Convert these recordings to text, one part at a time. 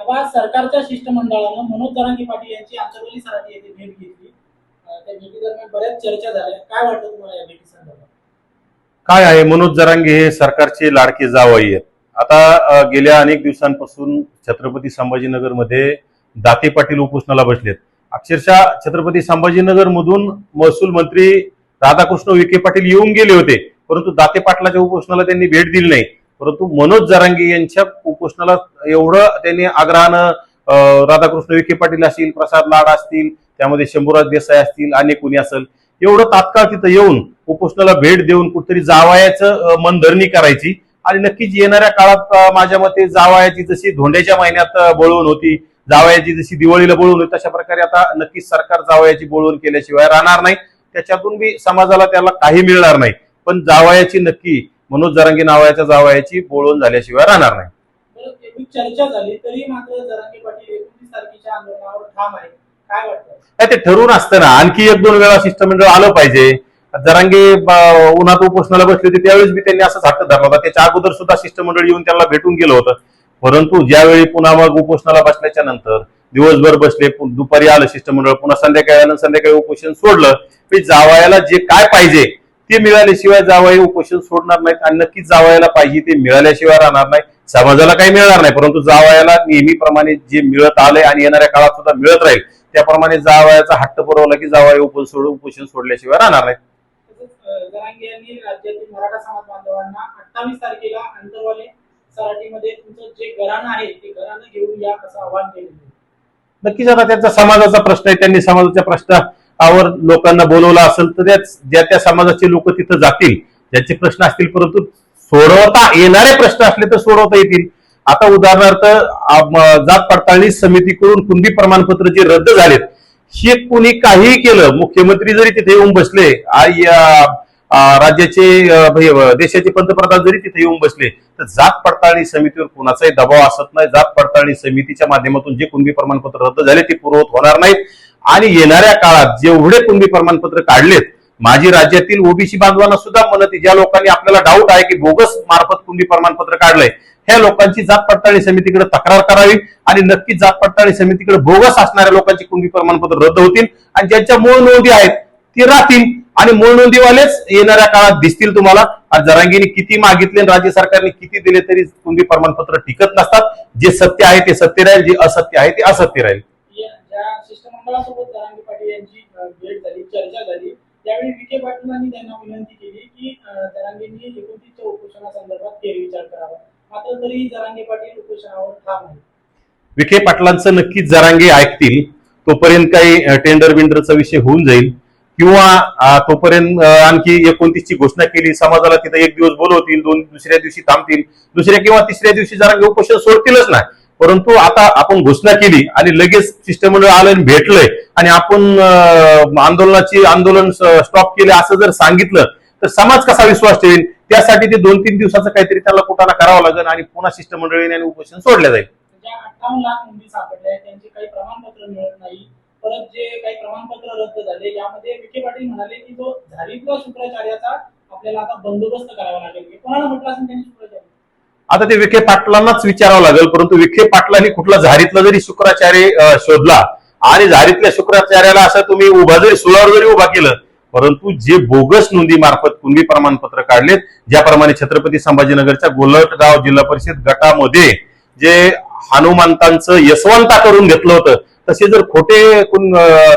बाबा सरकारच्या शिष्टमंडळानं मनोज जरांगे पाटील यांची आंतरवली सराटी येथे भेट घेतली। त्या भेटीदरम्यान बऱ्याच चर्चा झाल्या। काय वाटतं तुम्हाला या भेटी संदर्भात? काय आहे, मनोज जरांगे हे सरकारचे लाडके जावई आहेत। आता गेल्या अनेक दिवसांपासून छत्रपती संभाजीनगर मध्ये दाते पाटील उपोषणाला बसलेत। अक्षरशः छत्रपती संभाजीनगर मधून महसूल मंत्री राधाकृष्ण विखे पाटील येऊन गेले होते, परंतु दाते पाटलाच्या उपोषणाला त्यांनी भेट दिली नाही। परंतु मनोज जरांगे यांच्या उपोषणाला एवढं त्यांनी आग्रहानं राधाकृष्ण विखे पाटील असतील, प्रसाद लाड असतील, त्यामध्ये शंभूराज देसाई असतील, अनेक कुणी असेल, एवढं तात्काळ तिथं येऊन उपोषणाला भेट देऊन कुठेतरी जावयाचं मनधरणी करायची। आणि नक्कीच येणाऱ्या काळात माझ्या मते जावयाची जशी धोंड्याच्या महिन्यात बोलवून होती, जावयाची जशी दिवाळीला बोलवून होती, तशा प्रकारे आता नक्कीच सरकार जावयाची बोलवून केल्याशिवाय राहणार नाही। त्याच्यातून बी समाजाला त्याला काही मिळणार नाही, पण जावयाची नक्की मनोज जरांगे नावाच्या जावयाची बोलवून झाल्याशिवाय राहणार नाही। चर्चा झाली तरी मात्र जरांगे पाटील 29 तारखेच्या आंदोलनावर ठाम आहे। काय वाटतं? ते ठरवून असतं ना, आणखी एक दोन वेळा शिष्टमंडळ आलं पाहिजे। जरांगे उन्हात उपोषणाला बसले होते त्यावेळेस बी त्यांनी असंच हट्ट धरला होता, त्याच्या अगोदर सुद्धा शिष्टमंडळ येऊन त्यांना भेटून गेलं होतं। परंतु ज्यावेळी पुन्हा मग उपोषणाला बसल्याच्या नंतर दिवसभर बसले, दुपारी आलं शिष्टमंडळ, पुन्हा संध्याकाळी उपोषण सोडलं। जावयाला जे काय पाहिजे ते मिळाल्याशिवाय जावई उपोषण सोडणार नाहीत, आणि नक्कीच जावयाला पाहिजे ते मिळाल्याशिवाय राहणार नाही। समाजाला काही मिळणार नाही, परंतु जावयाला नेहमीप्रमाणे जे मिळत आलंय आणि येणाऱ्या काळात सुद्धा मिळत राहील, त्याप्रमाणे जावयाचा हट्ट पुरवला की जावई उपोषण सोडल्याशिवाय राहणार नाही। जरांगे यांनी राज्यातील मराठा समाज बांधवांना 28 तारखेला आंतरवाले सराटीमध्ये तुमचं जे घराणं आहे ते घराणं घेऊन या असं आवाहन केलेलं आहे। नक्कीच आता त्यांचा समाजाचा प्रश्न आहे, त्यांनी समाजाच्या प्रश्नावर लोकांना बोलवलं असेल तर ज्या त्या समाजाचे लोक तिथं जातील, ज्याचे प्रश्न असतील, परंतु सोडवता येणारे प्रश्न असले तर सोडवता येतील। आता उदाहरणार्थ जात पडताळणी समितीकडून कुणबी प्रमाणपत्र जे रद्द झालेत, हे कुणी काहीही केलं, मुख्यमंत्री जरी तिथे येऊन बसले, राज्याचे देशाचे पंतप्रधान जरी तिथे येऊन बसले, तर जात पडताळणी समितीवर कुणाचाही दबाव असत नाही। जात पडताळणी समितीच्या माध्यमातून जे कुणबी प्रमाणपत्र रद्द झाले ते पूर्ववत होणार नाहीत, आणि येणाऱ्या काळात जेवढे कुणबी प्रमाणपत्र काढलेत, माझी राज्यातील ओबीसी बांधवांना सुद्धा म्हणते, ज्या लोकांनी आपल्याला डाऊट आहे की बोगस मार्फत कुणबी प्रमाणपत्र काढलंय, ह्या लोकांची जात पडताळणी समितीकडे तक्रार करावी, आणि नक्कीच जात पडताळणी समितीकडे बोगस असणाऱ्या लोकांची कुणबी प्रमाणपत्र रद्द होतील, आणि ज्यांच्या मूळ नोंदी आहेत ते राहतील, आणि मूळ नोंदीवालेच येणाऱ्या काळात दिसतील तुम्हाला। जरांगेने किती मागितले, राज्य सरकारने किती दिले, तरी कुणबी प्रमाणपत्र टिकत नसतात। जे सत्य आहे ते सत्य राहील, जे असत्य आहे ते असत्य राहील। ज्या शिष्टमंडळासोबत जरांगे पाटील यांची भेट झाली, चर्चा झाली, त्यावेळी विखे पाटलांनी त्यांना विनंती केली की जरांगेंनी 29च्या उपोषणासंदर्भात फेरविचार करावा, मात्र तरीही जरांगे पाटील उपोषणावर ठाम आहेत। विखे पाटलांचं नक्कीच जरांगे ऐकतील, तोपर्यंत काही टेंडर बिंडरचा विषय होऊन जाईल, किंवा तोपर्यंत आणखी 29ची घोषणा केली, समाजाला तिथे एक दिवस बोलवतील, दुसऱ्या दिवशी थांबतील, दुसऱ्या किंवा तिसऱ्या दिवशी जरांगे उपोषण सोडतीलच नाही। परंतु आता आपण घोषणा केली आणि लगेच शिष्टमंडळ आलं आणि भेटलंय, आणि आपण आंदोलन स्टॉप केले असं जर सांगितलं तर समाज कसा विश्वास ठेवेल? त्यासाठी ते 2-3 दिवसाचं काहीतरी त्याला कुठाना करावं लागेल, आणि पुन्हा शिष्टमंडळीने आणि उपोषण सोडलं जाईल। 58 लाख नोंदी सापडल्या, त्यांचे काही प्रमाणपत्र मिळत नाही, परत जे काही प्रमाणपत्र रद्द झाले, यामध्ये विखे पाटील म्हणाले की जो झारीतल्या शुक्राचार्याचा आपल्याला आता बंदोबस्त करावा लागेल। कोणाला म्हटलं असेल त्यांनी शुक्राचार्य? आता ते विखे पाटलांनाच विचारावं लागेल, परंतु विखे पाटलांनी कुठला झारीतला जरी शुक्राचार्य शोधला, आणि झारीतल्या शुक्राचार्याला असं तुम्ही उभा जरी सुळावर जरी उभा केलं, परंतु जे बोगस नोंदी मार्फत कुणबी प्रमाणपत्र काढलेत, ज्याप्रमाणे छत्रपती संभाजीनगरच्या गोलटगाव जिल्हा परिषद गटामध्ये जे हनुमंतांचं यशवंता करून घेतलं होतं, तसे जर खोटे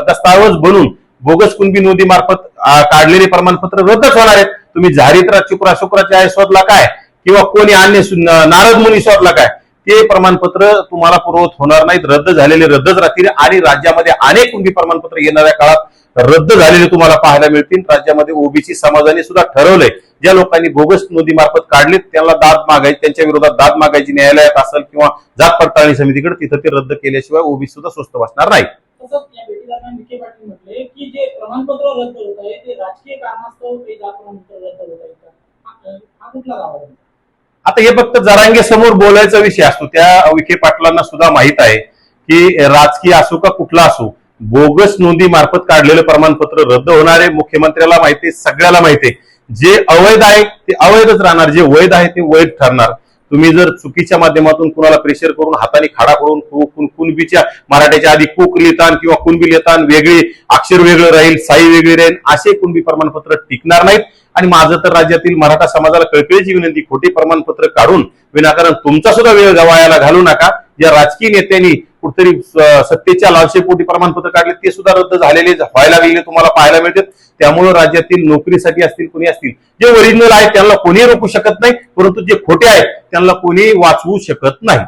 दस्तावेज बनून बोगस कुणबी नोंदी मार्फत काढलेले प्रमाणपत्र रद्दच होणार आहेत। तुम्ही झारीत शुक्राचार्य शोधला काय, किंवा कोणी अन्य नारद मुनी शोधला काय, ते प्रमाणपत्र तुम्हाला पूर्ववत होणार नाहीत, रद्द झालेले रद्दच राहतील। आणि राज्यामध्ये अनेक कुणबी प्रमाणपत्र येणाऱ्या काळात रद्द झालेले तुम्हाला पाहायला मिळतील। राज्यामध्ये ओबीसी समाजाने सुद्धा ठरवलंय, ज्या लोकांनी बोगस नोंदी मार्फत काढलेत त्यांना दाद मागायची, त्यांच्या विरोधात दाद मागायची न्यायालयात असेल किंवा जात पडताळणी समितीकडे, तिथं ते रद्द केल्याशिवाय ओबीसी सुद्धा स्वस्त बसणार नाही। तसंच या भेटीदरम्यान विखे पाटील म्हटले की जे प्रमाणपत्र रद्द होत आहे ते राजकीय कारणास्तव काही जात प्रमाणपत्र रद्द होत आहे, हा कुठला दावा आहे? आता हे फक्त जरांगे समोर बोलायचा विषय असतो, त्या विखे पाटलांना सुद्धा माहित आहे की राजकीय असो का कुठला असो, बोगस नोंदी मार्फत काढलेलं प्रमाणपत्र रद्द होणारे मुख्यमंत्र्याला माहिती, सगळ्याला माहिती आहे। जे अवैध आहे ते अवैधच राहणार, जे वैध आहे ते वैध ठरणार। तुम्ही जर चुकीच्या माध्यमातून कुणाला प्रेशर करून हाताने खाडा करून कुणबीच्या मराठ्याच्या आधी कुक लिहितान किंवा कुणबी लिहितान, वेगळी अक्षर वेगळं राहील, साई वेगळी राहील, असे कुणबी प्रमाणपत्र टिकणार नाहीत. आणि माझं तर राज्यातील मराठा समाजाला कळकळीची विनंती, खोटी प्रमाणपत्र काढून विनाकारण तुमचा सुद्धा वेळ गवायला घालू नका. ज्या राजकीय नेत्यांनी कुठतरी सत्तेच्या लालसेपोटी प्रमाणपत्र काढले ते सुद्धा रद्द झालेले व्हायला लागलेले तुम्हाला पाहायला मिळतात. त्यामुळे राज्यातील नोकरीसाठी असतील कोणी असतील, जे ओरिजिनल आहेत त्यांना कोणी रोखू शकत नाही, परंतु जे खोटे आहेत त्यांना कोणी वाचवू शकत नाही.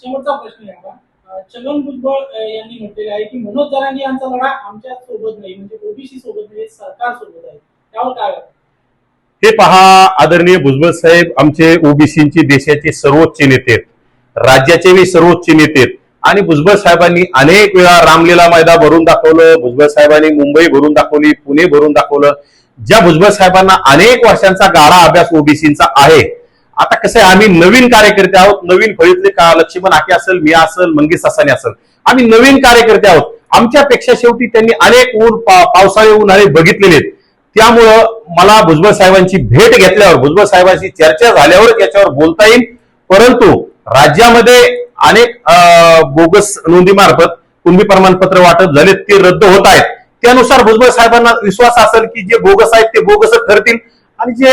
शेवटचा प्रश्न आहे आता छगन भुजबळ यांनी म्हटलेले आहे की मनोज जरांगे यांचा लढा आमच्या सोबत नाही, म्हणजे ओबीसी सोबत नाही, सरकार सोबत आहे. त्यावर काय वाटतं? हे पहा, आदरणीय भुजबळ साहेब आमचे ओबीसीचे देशाचे सर्वोच्च नेते आहेत, राज्याचे सर्वोच्च नेते आहेत. आणि भुजबळ साहेबांनी अनेक वेळा रामलीला मैदान भरून दाखवलं, भुजबळ साहेबांनी मुंबई भरून दाखवली, पुणे भरून दाखवलं. ज्या भुजबळ साहेबांना अनेक वर्षांचा गाढा अभ्यास ओबीसीचा आहे. आता कसं आहे, आम्ही नवीन कार्यकर्ते आहोत, नवीन फळीतले लक्ष्मण हाके असेल, मी असेल, मंगेश सासाने असेल, आम्ही नवीन कार्यकर्ते आहोत. आमच्यापेक्षा शेवटी त्यांनी अनेक पावसाळे उन्हाळे बघितलेले आहेत. त्यामुळं मला भुजबळ साहेबांची भेट घेतल्यावर, भुजबळ साहेबांची चर्चा झाल्यावर याच्यावर बोलता येईल. परंतु राज्यामध्ये अनेक बोगस नोंदीमार्फत कुणबी प्रमाणपत्र वाटप झाले, ते रद्द होत आहेत. त्यानुसार भुजबळ साहेबांना विश्वास असेल की जे बोगस आहेत ते बोगसच ठरतील आणि जे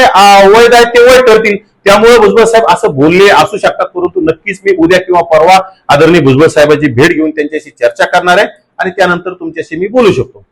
वैध आहेत ते वैध ठरतील. त्यामुळे भुजबळ साहेब असं बोलले असू शकतात, परंतु नक्कीच मी उद्या किंवा परवा आदरणीय भुजबळ साहेबांची भेट घेऊन त्यांच्याशी चर्चा करणार आहे आणि त्यानंतर तुमच्याशी मी बोलू शकतो.